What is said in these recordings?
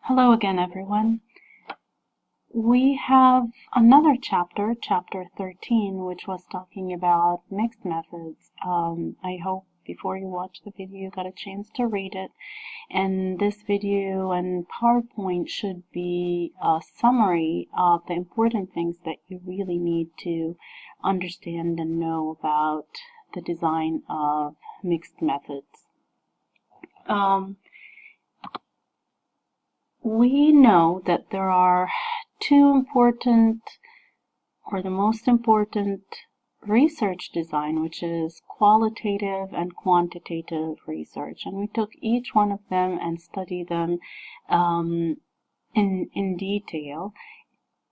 Hello again, everyone. We have another chapter, chapter 13, which was talking about mixed methods. I hope before you watch the video you got a chance to read it. And this video and PowerPoint should be a summary of the important things that you really need to understand and know about the design of mixed methods. We know that there are two important, or the most important, research design, which is qualitative and quantitative research. And we took each one of them and studied them in detail.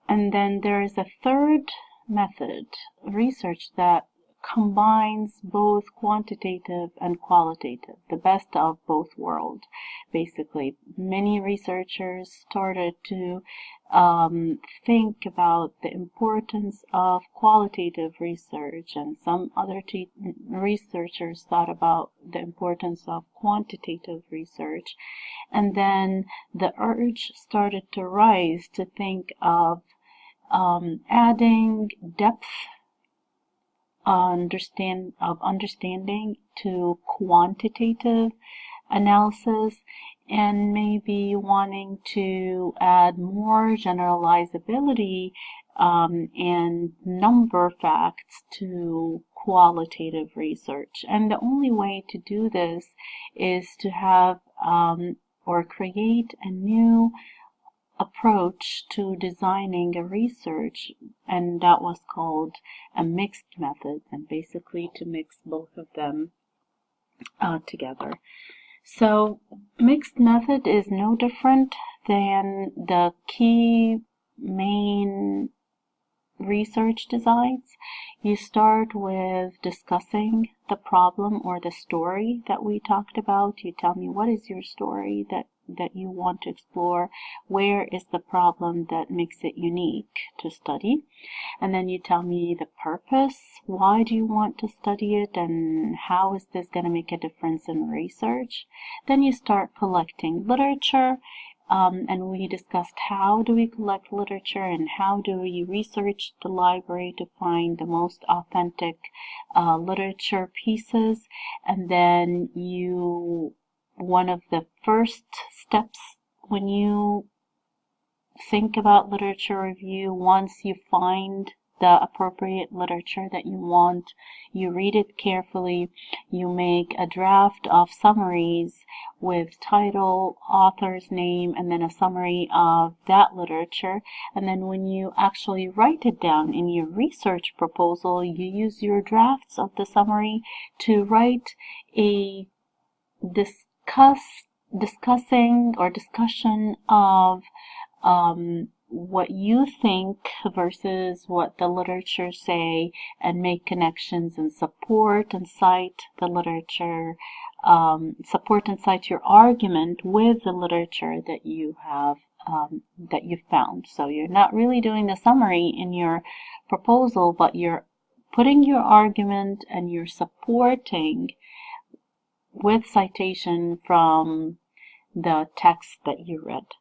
And then there is a third method, research, that combines both quantitative and qualitative, the best of both worlds. Basically, many researchers started to think about the importance of qualitative research, and some other researchers thought about the importance of quantitative research. And then the urge started to rise to think of adding depth understanding to quantitative analysis, and maybe wanting to add more generalizability and number facts to qualitative research. And the only way to do this is to have or create a new approach to designing a research, and that was called a mixed method, and basically to mix both of them together. So mixed method is no different than the key main research designs. You start with discussing the problem or the story that we talked about. You tell me, what is your story that you want to explore? Where is the problem that makes it unique to study? And then you tell me the purpose. Why do you want to study it, and how is this going to make a difference in research? Then you start collecting literature. And we discussed how do we collect literature and how do we research the library to find the most authentic literature pieces. And then one of the first steps when you think about literature review, once you find the appropriate literature that you want, you read it carefully, you make a draft of summaries with title, author's name, and then a summary of that literature. And then when you actually write it down in your research proposal, you use your drafts of the summary to write a discussion of what you think versus what the literature say, and make connections and support and cite the literature, support and cite your argument with the literature that you have that you found. So you're not really doing the summary in your proposal, but you're putting your argument and you're supporting with citation from the text that you read.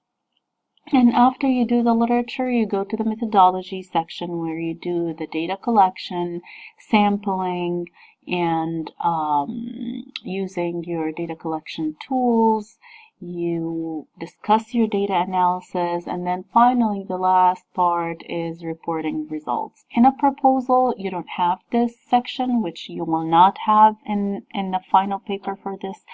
And after you do the literature, you go to the methodology section where you do the data collection, sampling, and using your data collection tools. You discuss your data analysis, and then finally the last part is reporting results. In a proposal, you don't have this section, which you will not have in the final paper for this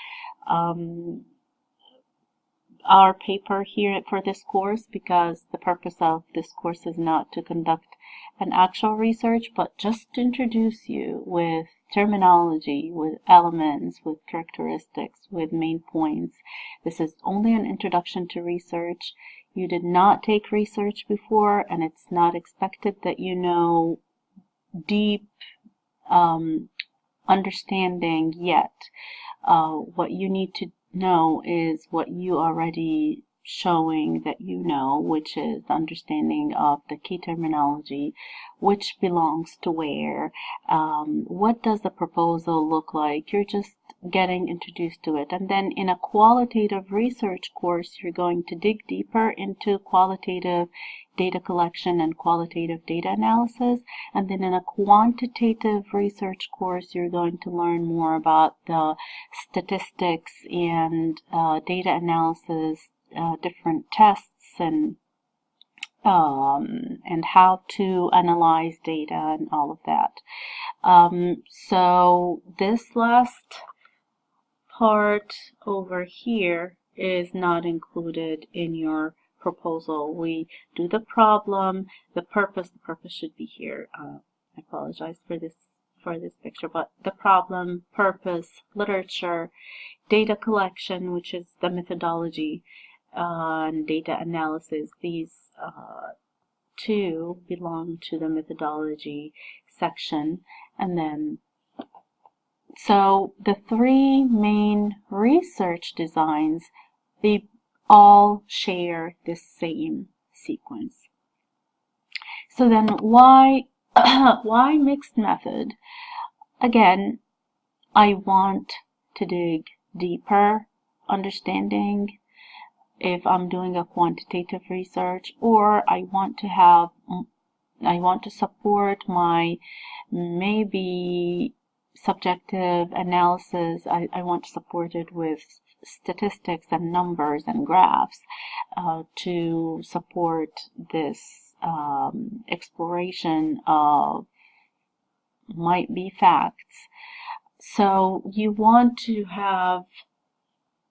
our paper here for this course, because the purpose of this course is not to conduct an actual research, but just to introduce you with terminology, with elements, with characteristics, with main points. This is only an introduction to research. You did not take research before, and it's not expected that you know deep understanding yet. What you need to know is what you already showing that you know, which is the understanding of the key terminology, which belongs to where, what does the proposal look like. You're just getting introduced to it. And then in a qualitative research course, you're going to dig deeper into qualitative data collection and qualitative data analysis. And then in a quantitative research course, you're going to learn more about the statistics and data analysis, different tests, and how to analyze data and all of that. So this last part over here is not included in your proposal. We do the problem, the purpose should be here. I apologize for this picture, but the problem, purpose, literature, data collection, which is the methodology, and data analysis. These two belong to the methodology section. And then, so the three main research designs, they all share the same sequence. So then why mixed method? Again, I want to dig deeper understanding if I'm doing a quantitative research, or I want to support my maybe subjective analysis. I want to support it with statistics and numbers and graphs to support this exploration of might be facts. So you want to have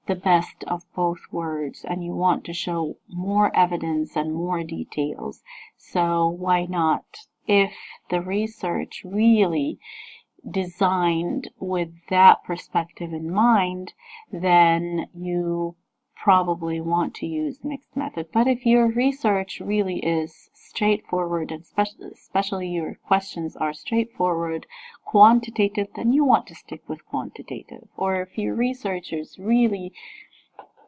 the best of both worlds, and you want to show more evidence and more details. So why not? If the research really designed with that perspective in mind, then you probably want to use mixed method. But if your research really is straightforward, and especially your questions are straightforward, quantitative, then you want to stick with quantitative. Or if your research is really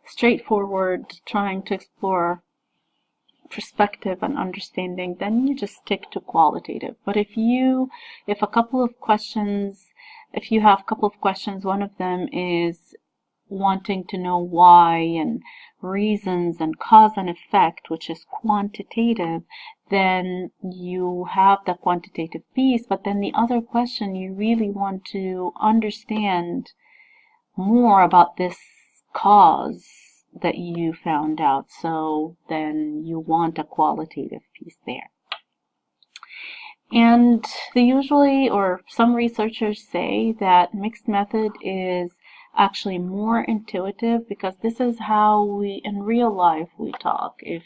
straightforward, trying to explore perspective and understanding, then you just stick to qualitative. But if you have a couple of questions, one of them is wanting to know why and reasons and cause and effect, which is quantitative, then you have the quantitative piece. But then the other question, you really want to understand more about this cause that you found out, so then you want a qualitative piece there. And they usually, or some researchers say that mixed method is actually more intuitive, because this is how we in real life we talk. If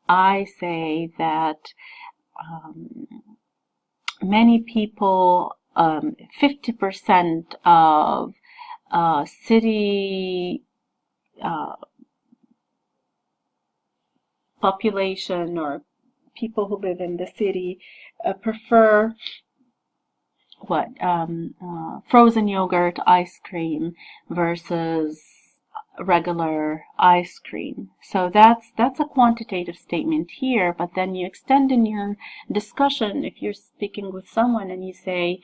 I say that many people, 50% of city population, or people who live in the city, prefer frozen yogurt ice cream versus regular ice cream. So that's a quantitative statement here. But then you extend in your discussion, if you're speaking with someone and you say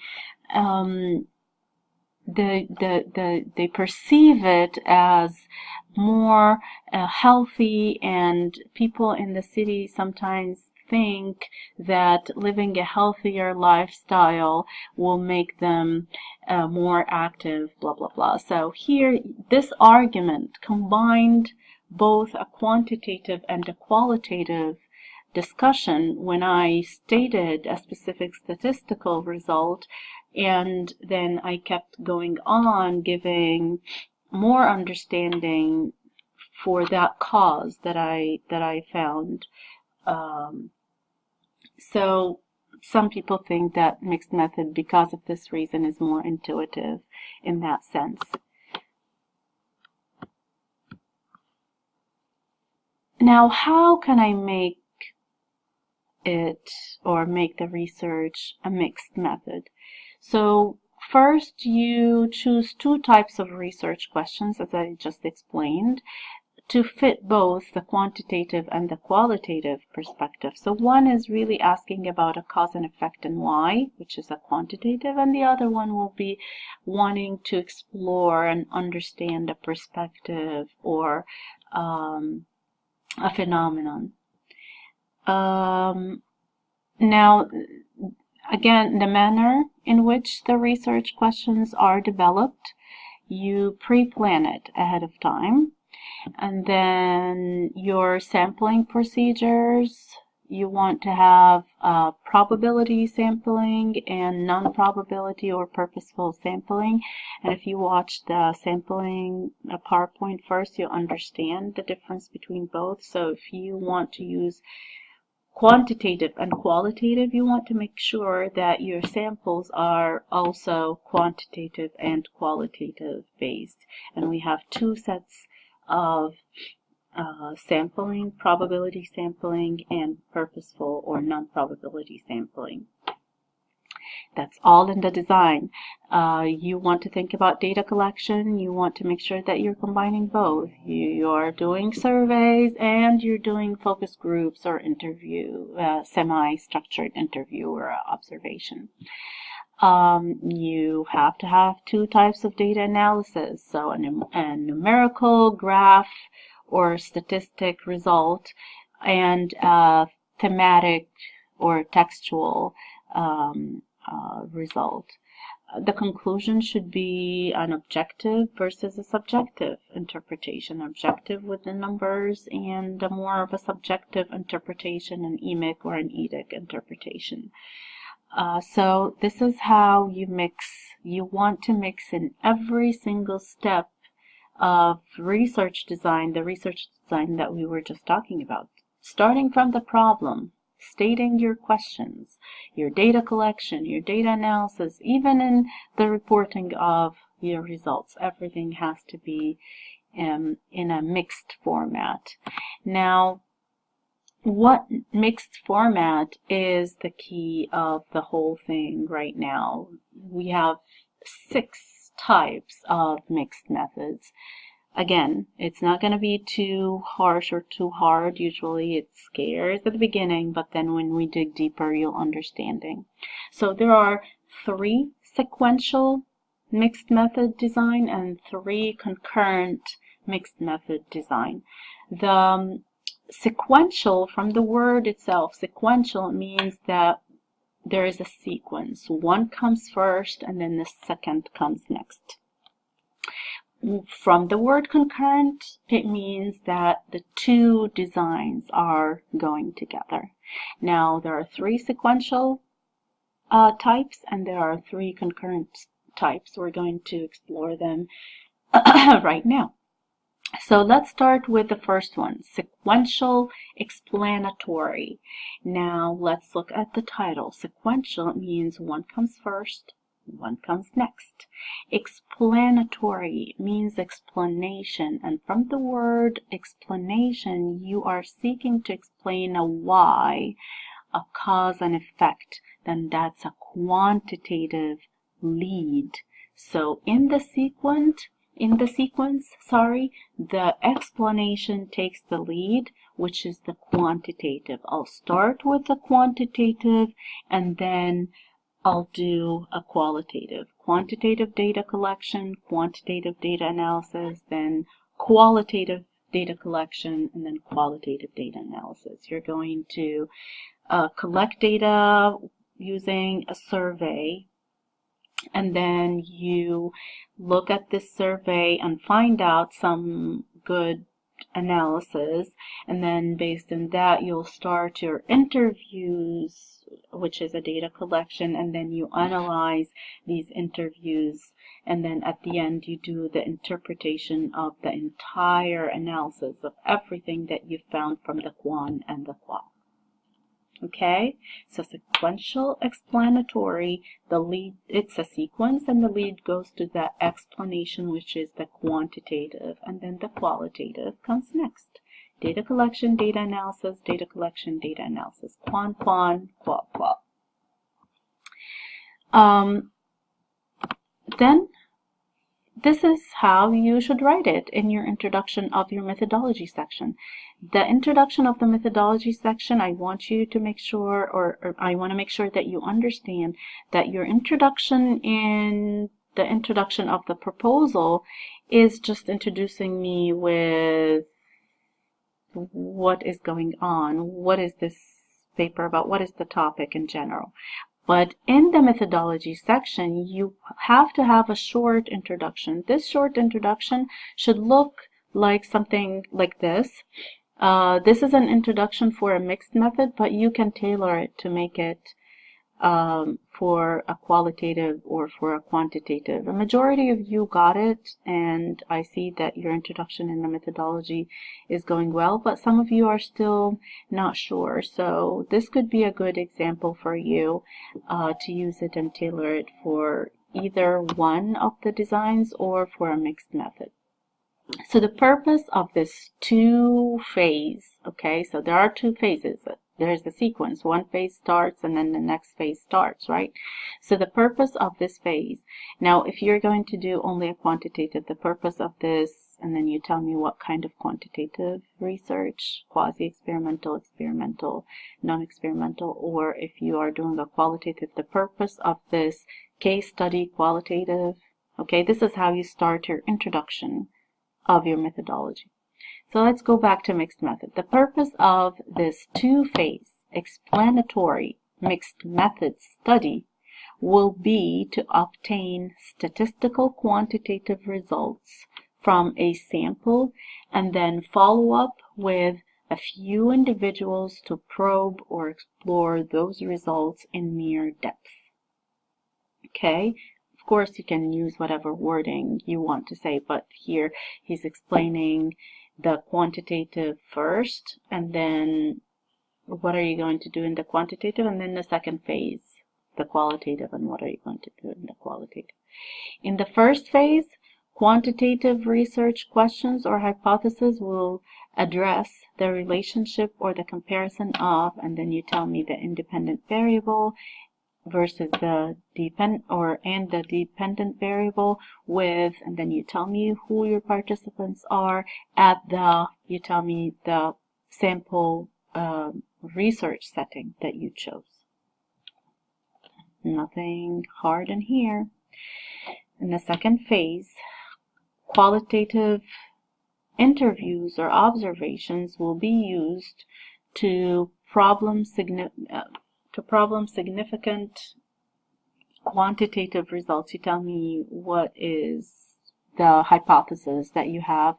they perceive it as more healthy, and people in the city sometimes think that living a healthier lifestyle will make them more active, blah blah blah. So here, this argument combined both a quantitative and a qualitative discussion when I stated a specific statistical result, and then I kept going on giving more understanding for that cause that I found. So some people think that mixed method, because of this reason, is more intuitive in that sense. Now, how can I make it, or make the research, a mixed method? So first, you choose two types of research questions, as I just explained. to fit both the quantitative and the qualitative perspective. So one is really asking about a cause and effect and why, which is a quantitative, and the other one will be wanting to explore and understand a perspective or a phenomenon. Now, again, the manner in which the research questions are developed, you pre-plan it ahead of time. And then your sampling procedures, you want to have probability sampling and non-probability or purposeful sampling. And if you watch the sampling PowerPoint first, you'll understand the difference between both. So if you want to use quantitative and qualitative, you want to make sure that your samples are also quantitative and qualitative based. And we have two sets of sampling, probability sampling and purposeful or non-probability sampling. That's all in the design. You want to think about data collection. You want to make sure that you're combining both. You're doing surveys and you're doing focus groups or interview, semi-structured interview or observation. You have to have two types of data analysis. So a numerical graph or statistic result and a thematic or textual result. The conclusion should be an objective versus a subjective interpretation. Objective with the numbers and more of a subjective interpretation, an EMIC or an EDUC interpretation. So this is how you mix. You want to mix in every single step of research design, the research design that we were just talking about. Starting from the problem, stating your questions, your data collection, your data analysis, even in the reporting of your results. Everything has to be in a mixed format. Now, what mixed format is the key of the whole thing right now? We have 6 types of mixed methods. Again, it's not going to be too harsh or too hard. Usually it scares at the beginning, but then when we dig deeper, you'll understanding. So there are 3 sequential mixed method design and 3 concurrent mixed method design. The sequential, from the word itself, sequential means that there is a sequence. One comes first and then the second comes next. From the word concurrent, it means that the 2 designs are going together. Now, there are 3 sequential types and there are 3 concurrent types. We're going to explore them right now. So let's start with the first one, sequential explanatory. Now let's look at the title. Sequential means one comes first, one comes next. Explanatory means explanation, and from the word explanation, you are seeking to explain a why, a cause and effect. Then that's a quantitative lead. So in the sequence, the explanation takes the lead, which is the quantitative. I'll start with the quantitative and then I'll do a qualitative. Quantitative data collection, quantitative data analysis, then qualitative data collection, and then qualitative data analysis. You're going to collect data using a survey, and then you look at this survey and find out some good analysis, and then based on that you'll start your interviews, which is a data collection, and then you analyze these interviews, and then at the end you do the interpretation of the entire analysis of everything that you found from the quan and the qual. Okay, so sequential explanatory, the lead, it's a sequence and the lead goes to the explanation, which is the quantitative, and then the qualitative comes next. Data collection, data analysis, data collection, data analysis, quan, qual, qual. Then this is how you should write it in your introduction of your methodology section. The introduction of the methodology section, I want you to make sure, or I want to make sure that you understand that your introduction in the introduction of the proposal is just introducing me with what is going on, what is this paper about, what is the topic in general. But in the methodology section, you have to have a short introduction. This short introduction should look like something like this. This is an introduction for a mixed method, but you can tailor it to make it for a qualitative or for a quantitative. A majority of you got it, and I see that your introduction in the methodology is going well, but some of you are still not sure. So this could be a good example for you to use it and tailor it for either one of the designs or for a mixed method. So the purpose of this two-phase, okay, so there are two phases. There's the sequence. One phase starts and then the next phase starts, right? So the purpose of this phase, now if you're going to do only a quantitative, the purpose of this, and then you tell me what kind of quantitative research, quasi-experimental, experimental, non-experimental, or if you are doing a qualitative, the purpose of this case study qualitative, okay, this is how you start your introduction of your methodology. So let's go back to mixed method. The purpose of this two-phase explanatory mixed method study will be to obtain statistical quantitative results from a sample and then follow up with a few individuals to probe or explore those results in mere depth. Okay? Of course, you can use whatever wording you want to say, but here he's explaining the quantitative first, and then what are you going to do in the quantitative, and then the second phase, the qualitative, and what are you going to do in the qualitative. In the first phase, quantitative research questions or hypotheses will address the relationship or the comparison of, and then you tell me the independent variable versus the dependent variable with, and then you tell me who your participants are at the, you tell me the sample research setting that you chose. Nothing hard in here. In the second phase, qualitative interviews or observations will be used to problem significant quantitative results. You tell me what is the hypothesis that you have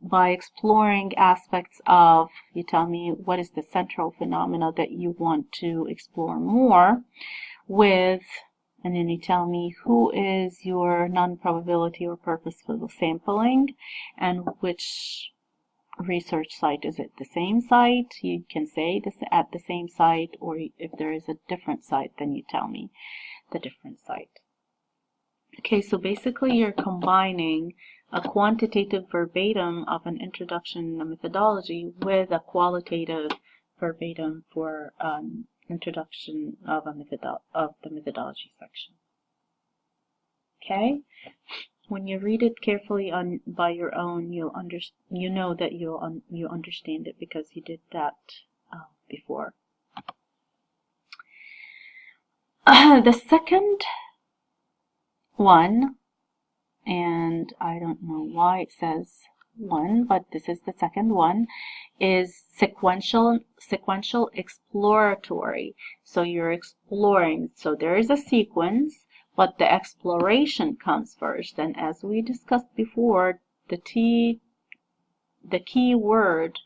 by exploring aspects of, you tell me what is the central phenomena that you want to explore more with, and then you tell me who is your non-probability or purposeful sampling and which research site. Is it the same site? You can say this at the same site, or if there is a different site, then you tell me the different site. Okay, so basically you're combining a quantitative verbatim of an introduction to methodology with a qualitative verbatim for an introduction of the methodology section. Okay? When you read it carefully by your own, you know that you understand it because you did that before. The second one, and I don't know why it says one, but this is the second one, is sequential exploratory. So you're exploring. So there is a sequence, but the exploration comes first. And as we discussed before, the key word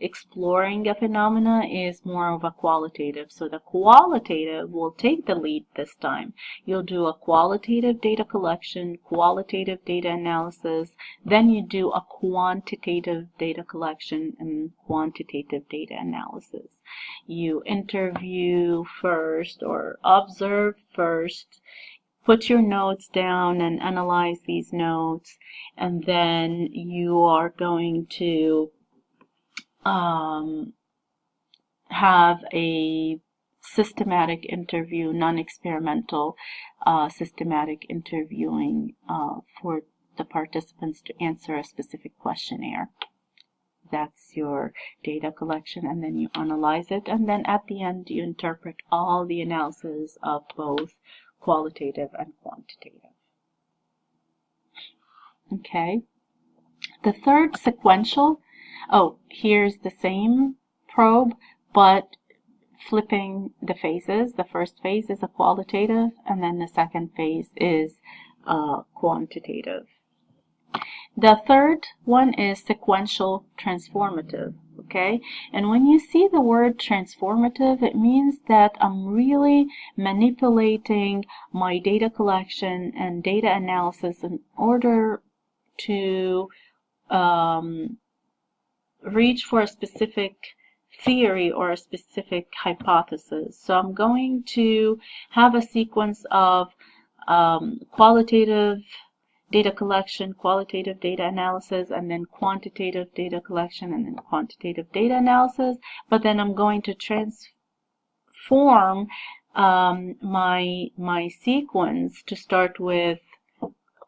exploring a phenomena is more of a qualitative. So the qualitative will take the lead this time. You'll do a qualitative data collection, qualitative data analysis, then you do a quantitative data collection and quantitative data analysis. You interview first or observe first, put your notes down and analyze these notes, and then you are going to have a systematic interview, non-experimental systematic interviewing for the participants to answer a specific questionnaire. That's your data collection, and then you analyze it, and then at the end you interpret all the analysis of both qualitative and quantitative. Okay. The third, sequential. Oh, here's the same probe, but flipping the phases. The first phase is a qualitative, and then the second phase is quantitative. The third one is sequential transformative, okay? And when you see the word transformative, it means that I'm really manipulating my data collection and data analysis in order to reach for a specific theory or a specific hypothesis. So I'm going to have a sequence of qualitative data collection, qualitative data analysis, and then quantitative data collection, and then quantitative data analysis. But then I'm going to transform my sequence to start with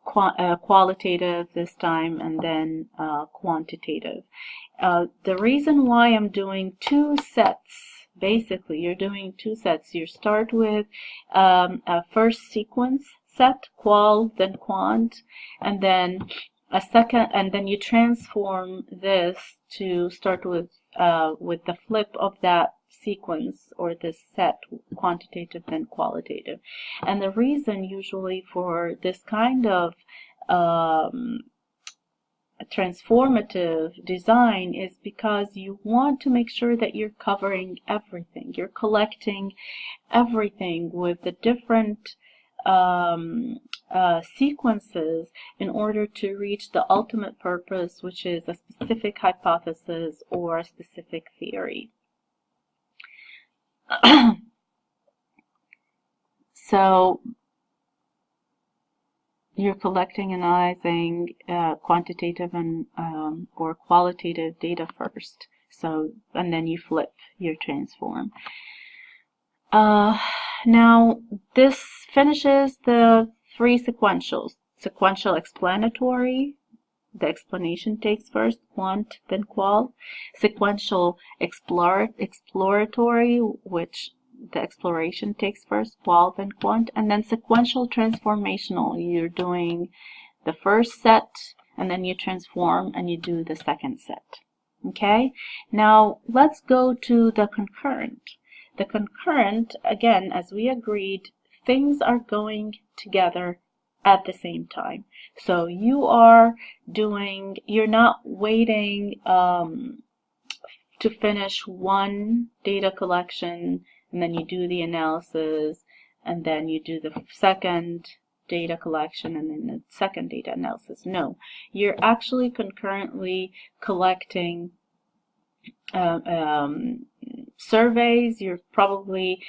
qualitative this time, and then quantitative. The reason why I'm doing two sets, basically you're doing two sets. You start with a first sequence set, qual, then quant, and then a second, and then you transform this to start with the flip of that sequence or this set, quantitative then qualitative. And the reason usually for this kind of transformative design is because you want to make sure that you're covering everything. You're collecting everything with the different sequences in order to reach the ultimate purpose, which is a specific hypothesis or a specific theory. So you're collecting and analyzing quantitative and or qualitative data first. So, and then you flip, you transform. Now this finishes the three sequentials. Sequential explanatory, the explanation takes first, quant, then qual. Sequential exploratory, which the exploration takes first, qual, then quant. And then sequential transformational, you're doing the first set, and then you transform and you do the second set. Okay? Now let's go to the concurrent. The concurrent, again, as we agreed, things are going together at the same time. So you're not waiting to finish one data collection and then you do the analysis and then you do the second data collection and then the second data analysis. No, you're actually concurrently collecting surveys. You're probably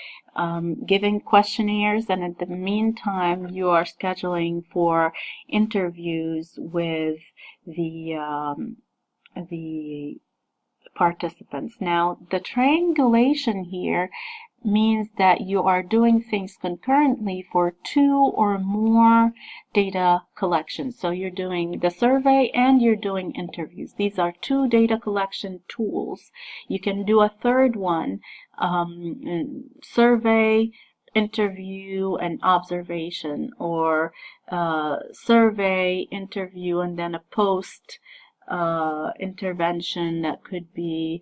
giving questionnaires, and at the meantime you are scheduling for interviews with the participants. Now the triangulation here means that you are doing things concurrently for two or more data collections. So you're doing the survey and you're doing interviews. These are two data collection tools. You can do a third one, survey, interview, and observation, or survey, interview, and then a post intervention that could be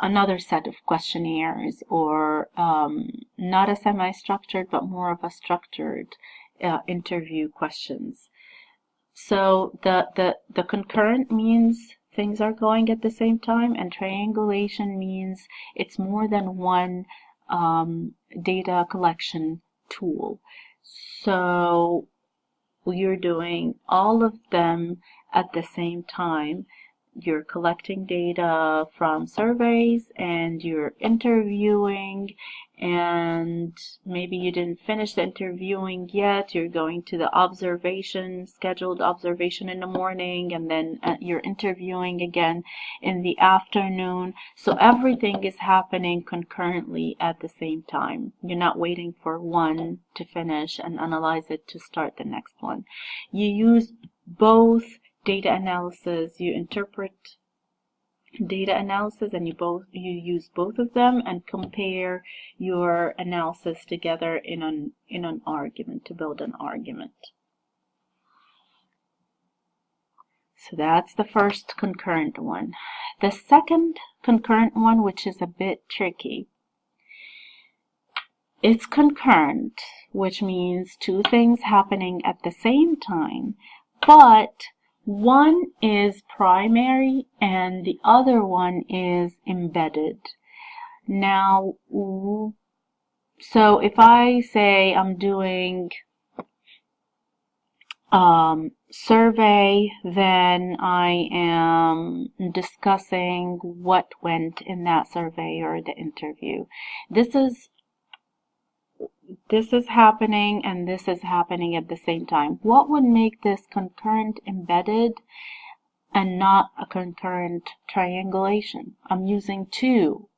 another set of questionnaires, or not a semi-structured but more of a structured interview questions. So the concurrent means things are going at the same time, and triangulation means it's more than one data collection tool. So you're doing all of them at the same time. you're collecting data from surveys and you're interviewing, and maybe you didn't finish the interviewing yet. You're going to the scheduled observation in the morning, and then you're interviewing again in the afternoon. So everything is happening concurrently at the same time. You're not waiting for one to finish and analyze it to start the next one. You use both data analysis, you interpret data analysis, and you use both of them and compare your analysis together in an argument to build an argument. So that's the first concurrent one. The second concurrent one, which is a bit tricky, it's concurrent, which means two things happening at the same time, but one is primary and the other one is embedded. Now, so if I say I'm doing survey, then I am discussing what went in that survey or the interview. This is happening and this is happening at the same time. What would make this concurrent embedded and not a concurrent triangulation? I'm using two,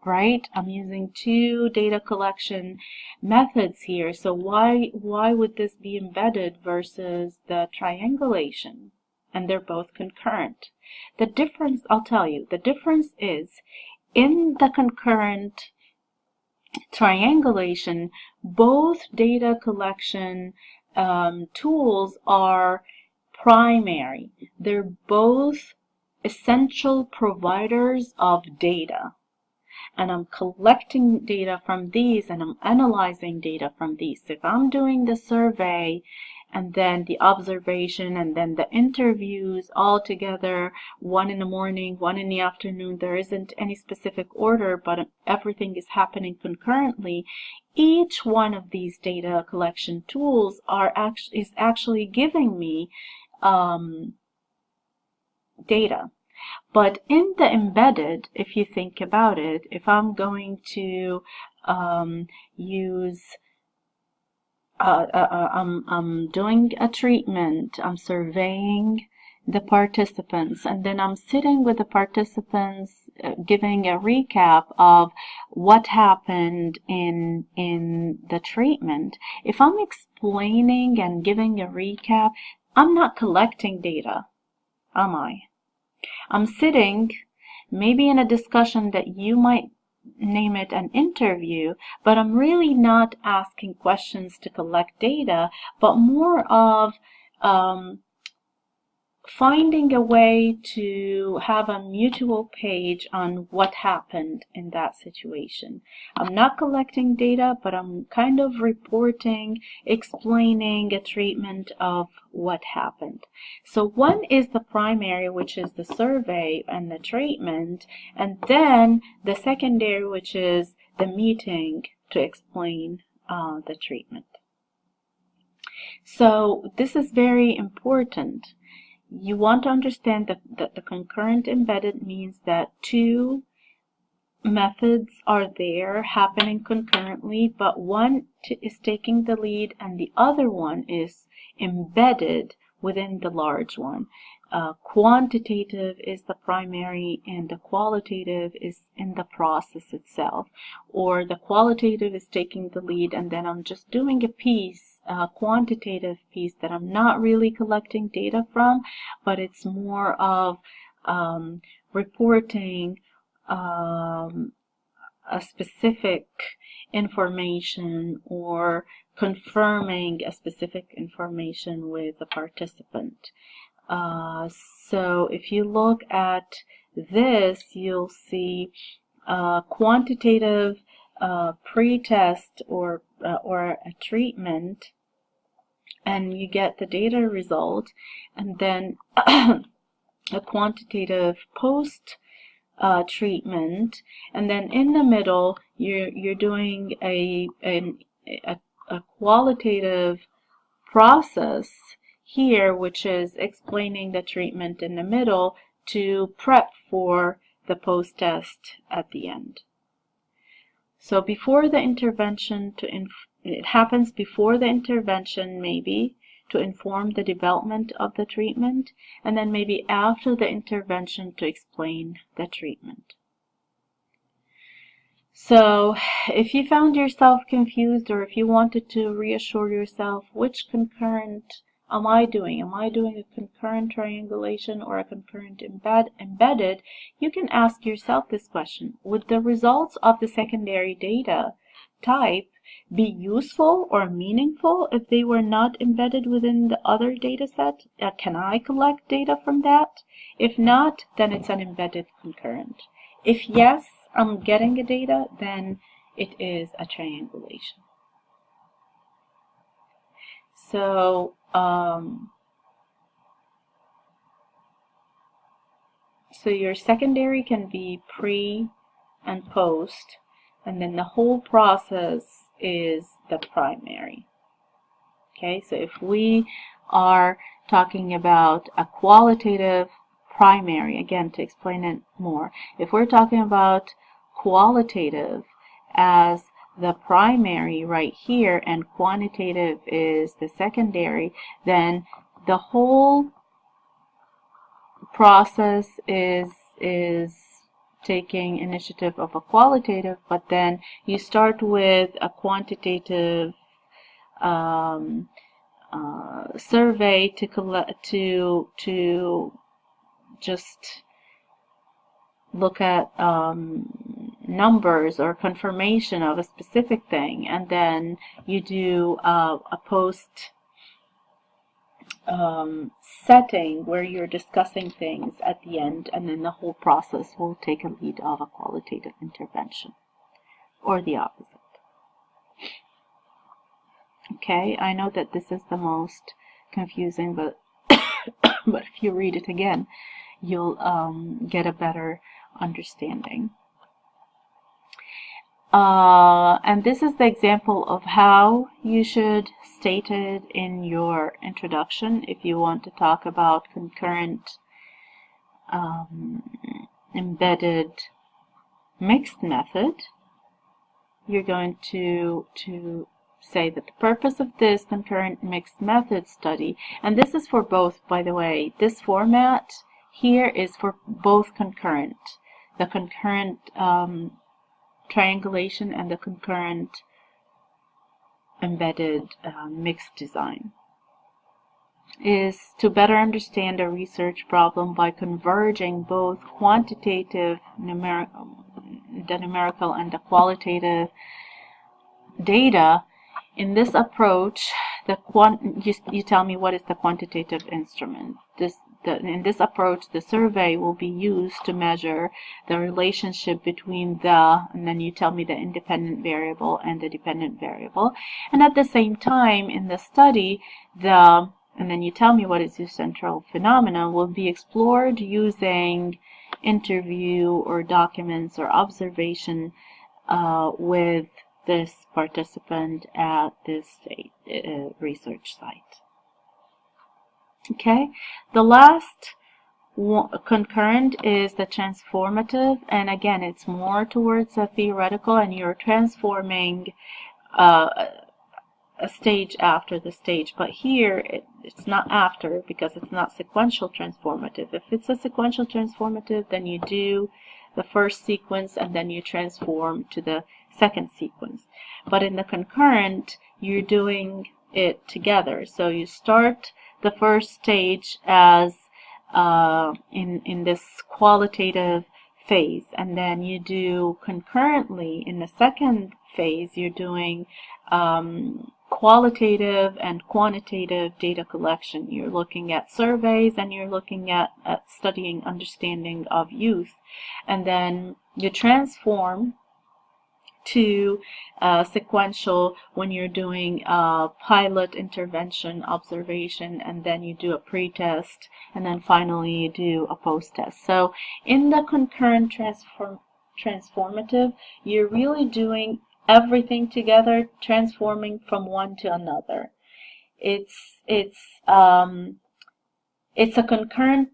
right? I'm using two data collection methods here. So why would this be embedded versus the triangulation? And they're both concurrent. The difference, I'll tell you, the difference is in the concurrent triangulation, both data collection tools are primary. They're both essential providers of data. And I'm collecting data from these and I'm analyzing data from these. So if I'm doing the survey and then the observation and then the interviews all together, one in the morning, one in the afternoon, there isn't any specific order, but everything is happening concurrently. Each one of these data collection tools is actually giving me data. But in the embedded, if you think about it, if I'm going to I'm doing a treatment, I'm surveying the participants, and then I'm sitting with the participants giving a recap of what happened in the treatment. If I'm explaining and giving a recap, I'm not collecting data, am I? I'm sitting maybe in a discussion that you might name it an interview, but I'm really not asking questions to collect data, but more of finding a way to have a mutual page on what happened in that situation. I'm not collecting data, but I'm kind of reporting, explaining a treatment of what happened. So one is the primary, which is the survey and the treatment, and then the secondary, which is the meeting to explain the treatment. So this is very important. You want to understand that the concurrent embedded means that two methods are there happening concurrently, but one is taking the lead and the other one is embedded within the large one. Quantitative is the primary and the qualitative is in the process itself. Or the qualitative is taking the lead and then I'm just doing a piece, a quantitative piece that I'm not really collecting data from, but it's more of reporting a specific information or confirming a specific information with the participant. So if you look at this, you'll see quantitative pre-test or a treatment, and you get the data result, and then a quantitative post treatment, and then in the middle you're doing a qualitative process here, which is explaining the treatment in the middle to prep for the post-test at the end. So before the intervention, it happens before the intervention, maybe to inform the development of the treatment, and then maybe after the intervention to explain the treatment. So if you found yourself confused, or if you wanted to reassure yourself, which concurrent am I doing? Am I doing a concurrent triangulation or a concurrent embedded? You can ask yourself this question. Would the results of the secondary data type be useful or meaningful if they were not embedded within the other data set? Can I collect data from that? If not, then it's an embedded concurrent. If yes, I'm getting the data, then it is a triangulation. So, so your secondary can be pre and post, and then the whole process is the primary. Okay, so if we are talking about a qualitative primary, again, to explain it more, if we're talking about qualitative as the primary right here and quantitative is the secondary, then the whole process is taking initiative of a qualitative, but then you start with a quantitative survey to just look at numbers or confirmation of a specific thing, and then you do a post setting where you're discussing things at the end, and then the whole process will take a lead of a qualitative intervention, or the opposite. Okay, I know that this is the most confusing, but but if you read it again, you'll get a better understanding. And this is the example of how you should state it in your introduction if you want to talk about concurrent embedded mixed method. You're going to say that the purpose of this concurrent mixed method study, and this is for both, by the way, this format here is for both concurrent, the concurrent triangulation and the concurrent embedded mixed design, is to better understand a research problem by converging both quantitative the numerical and the qualitative data. In this approach, you tell me what is the quantitative instrument. In this approach, the survey will be used to measure the relationship between and then you tell me the independent variable and the dependent variable. And at the same time, in the study, and then you tell me what is your central phenomena, will be explored using interview or documents or observation with this participant at this research site. Okay, the last concurrent is the transformative, and again it's more towards a theoretical, and you're transforming a stage after the stage, but here it's not after because it's not sequential transformative. If it's a sequential transformative, then you do the first sequence and then you transform to the second sequence. But in the concurrent, you're doing it together. So you start the first stage as in this qualitative phase, and then you do concurrently in the second phase, you're doing qualitative and quantitative data collection. You're looking at surveys and you're looking at studying understanding of youth, and then you transform to sequential when you're doing pilot intervention observation, and then you do a pre-test, and then finally you do a post-test. So in the concurrent transformative, you're really doing everything together, transforming from one to another. It's a concurrent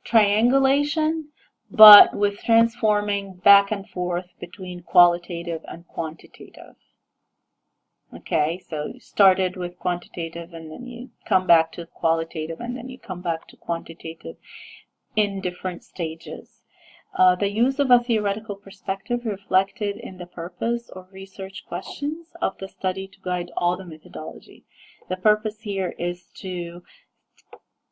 triangulation, but with transforming back and forth between qualitative and quantitative. Okay, so you started with quantitative and then you come back to qualitative and then you come back to quantitative in different stages. The use of a theoretical perspective reflected in the purpose or research questions of the study to guide all the methodology. The purpose here is to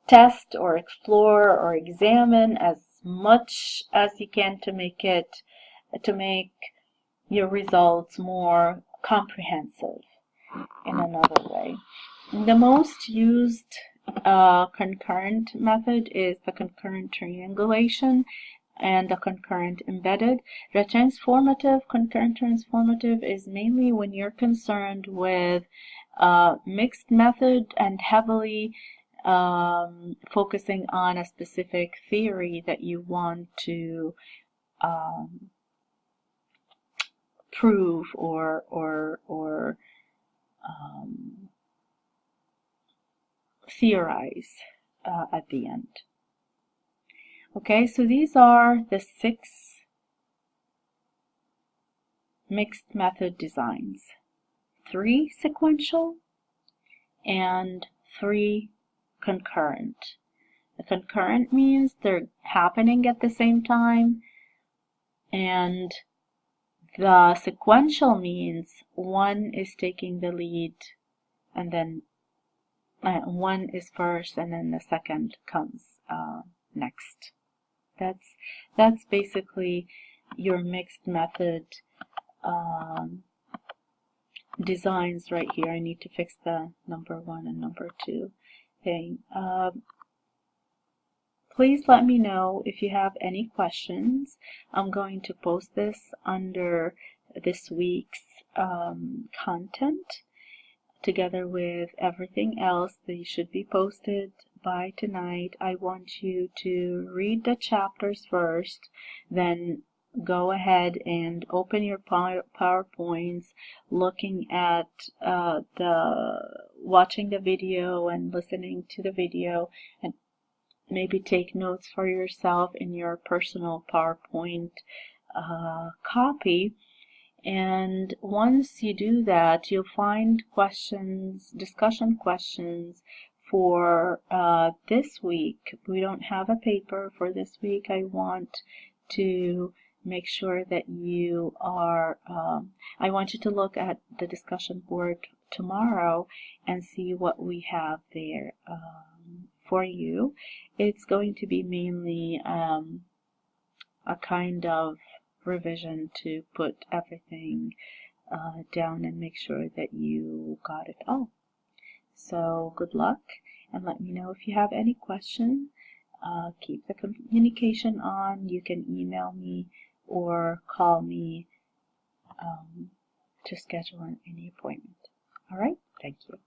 test or explore or examine as much as you can to make your results more comprehensive in another way. The most used concurrent method is the concurrent triangulation and the concurrent embedded. The concurrent transformative is mainly when you're concerned with mixed method and heavily focusing on a specific theory that you want to prove or theorize at the end. Okay, so these are the 6 mixed method designs. 3 sequential and 3 concurrent. The concurrent means they're happening at the same time, and the sequential means one is taking the lead and then one is first and then the second comes next. That's basically your mixed method designs right here. I need to fix the number 1 and number 2 thing. Please let me know if you have any questions. I'm going to post this under this week's content together with everything else that should be posted by tonight. I want you to read the chapters first, then go ahead and open your PowerPoints, looking at watching the video and listening to the video, and maybe take notes for yourself in your personal PowerPoint copy. And once you do that, you'll find questions, discussion questions for this week. We don't have a paper for this week. I want to make sure that you are, I want you to look at the discussion board tomorrow and see what we have there for you. It's going to be mainly a kind of revision to put everything down and make sure that you got it all. So good luck, and let me know if you have any question. Keep the communication on. You can email me or call me to schedule any appointment. All right, thank you.